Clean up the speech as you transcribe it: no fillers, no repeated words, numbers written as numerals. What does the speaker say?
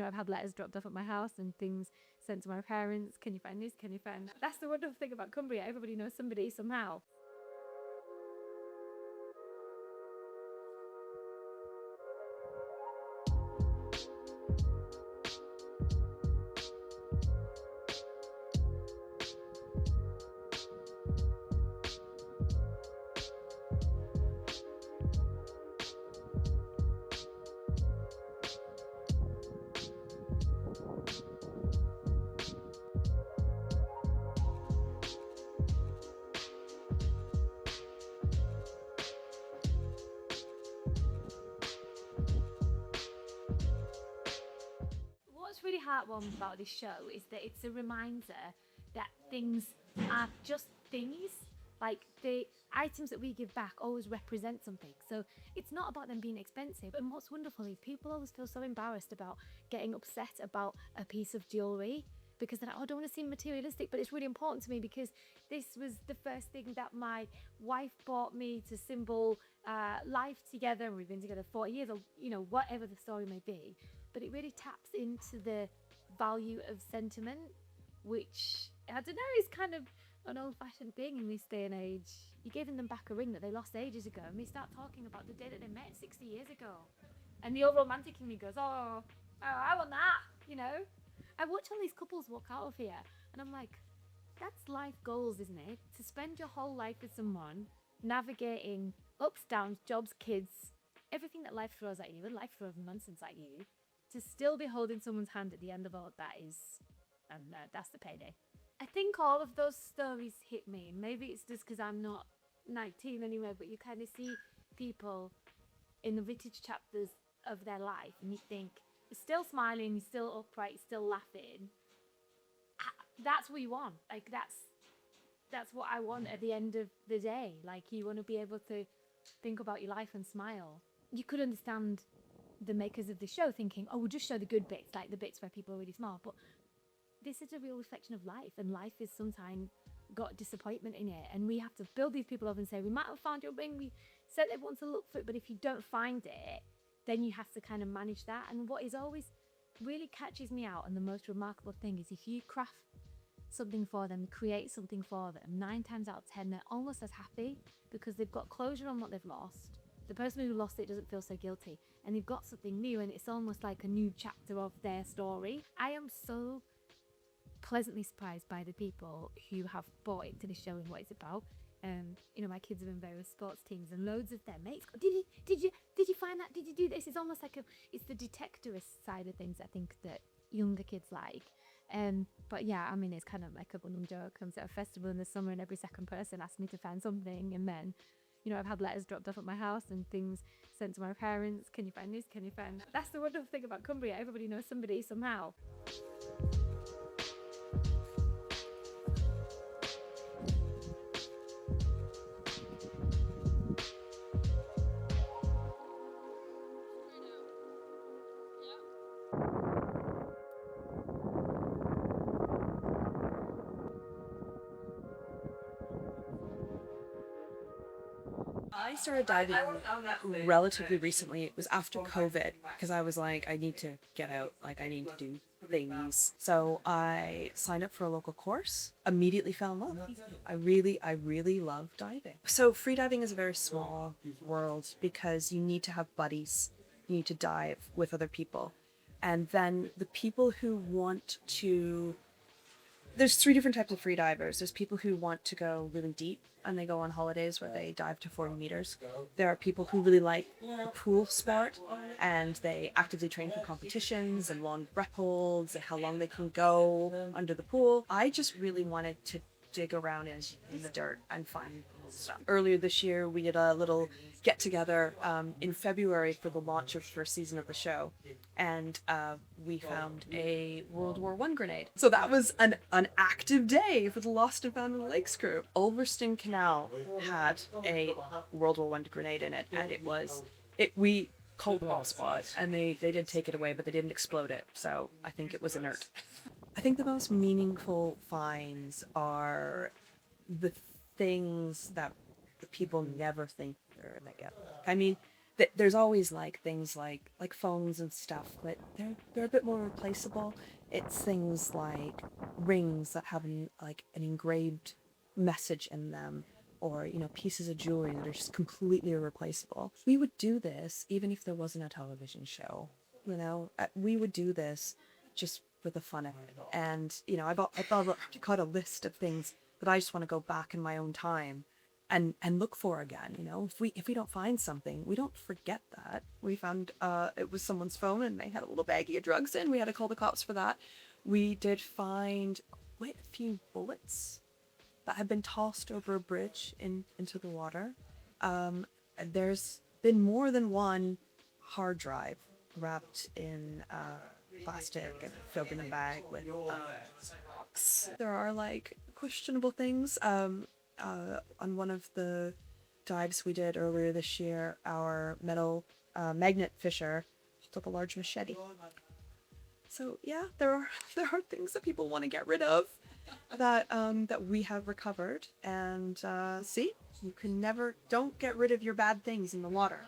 I've had letters dropped off at my house and things sent to my parents. Can you find this? Can you find that? That's the wonderful thing about Cumbria. Everybody knows somebody somehow. What's really heartwarming about this show is that it's a reminder that things are just things. Like the items that we give back always represent something. So it's not about them being expensive. And what's wonderful is people always feel so embarrassed about getting upset about a piece of jewellery because they're like, oh, I don't want to seem materialistic, but it's really important to me because this was the first thing that my wife bought me to symbol life together, and we've been together 40 years, or whatever the story may be. But it really taps into the value of sentiment, which I don't know is kind of an old-fashioned thing in this day and age. You're giving them back a ring that they lost ages ago, and they start talking about the day that they met 60 years ago. And the old romantic in me goes, oh, I want that, I watch all these couples walk out of here, and I'm like, that's life goals, isn't it? To spend your whole life with someone, navigating ups, downs, jobs, kids, everything that life throws at you, and life throws nonsense at you, to still be holding someone's hand at the end of all of that is, I don't know, that's the payday. I think all of those stories hit me. Maybe it's just because I'm not 19 anymore, but you kind of see people in the vintage chapters of their life and you think, you're still smiling, you're still upright, you're still laughing. That's what you want. Like, that's what I want at the end of the day. Like, you want to be able to think about your life and smile. You could understand the makers of the show thinking, oh, we'll just show the good bits, like the bits where people are really smart. But this is a real reflection of life, and life is sometimes got disappointment in it, and we have to build these people up and say, we might have found your ring, we said everyone to look for it, but if you don't find it, then you have to kind of manage that. And what is always really catches me out, and the most remarkable thing is, if you craft something for them, create something for them, 9 times out of 10 they're almost as happy because they've got closure on what they've lost. The person who lost it doesn't feel so guilty, and they've got something new, and it's almost like a new chapter of their story. I am so pleasantly surprised by the people who have bought into the show and what it's about. My kids are in various sports teams, and loads of their mates go, did you find that? Did you do this? It's almost like it's the detectivist side of things, I think, that younger kids like. But yeah, I mean, it's kind of like a bundle joke. Comes at a festival in the summer, and every second person asks me to find something, and then I've had letters dropped off at my house and things sent to my parents. Can you find this? Can you find that? That's the wonderful thing about Cumbria. Everybody knows somebody somehow. I started diving relatively recently. It was after COVID because I was like, I need to get out, like I need to do things. So I signed up for a local course, immediately fell in love. I really love diving. So free diving is a very small world because you need to have buddies. You need to dive with other people. And then the people who want to there's 3 different types of free divers. There's people who want to go really deep and they go on holidays where they dive to 40 meters. There are people who really like pool sport and they actively train for competitions and long breath holds and how long they can go under the pool. I just really wanted to dig around in the dirt and find stuff. Earlier this year, we did a little get together in February for the launch of the first season of the show, and we found a World War I grenade. So that was an active day for the Lost and Found in the Lakes crew. Ulverston Canal had a World War I grenade in it, and we cold ball squad, and they did take it away, but they didn't explode it, so I think it was inert. I think the most meaningful finds are the things that the people never think they're gonna get. I mean, there's always like things like phones and stuff, but they're a bit more replaceable. It's things like rings that have an engraved message in them, or pieces of jewelry that are just completely irreplaceable. We would do this even if there wasn't a television show. We would do this just for the fun of it. And I've got a list of things that I just want to go back in my own time and look for again. If we don't find something, we don't forget that we found it was someone's phone and they had a little baggie of drugs in. We had to call the cops for that. We did find quite a few bullets that had been tossed over a bridge into the water. There's been more than one hard drive wrapped in plastic and filled in a bag with rocks. There are like questionable things. On one of the dives we did earlier this year, our metal magnet fisher took a large machete. So yeah, there are things that people want to get rid of that we have recovered. And see, don't get rid of your bad things in the water.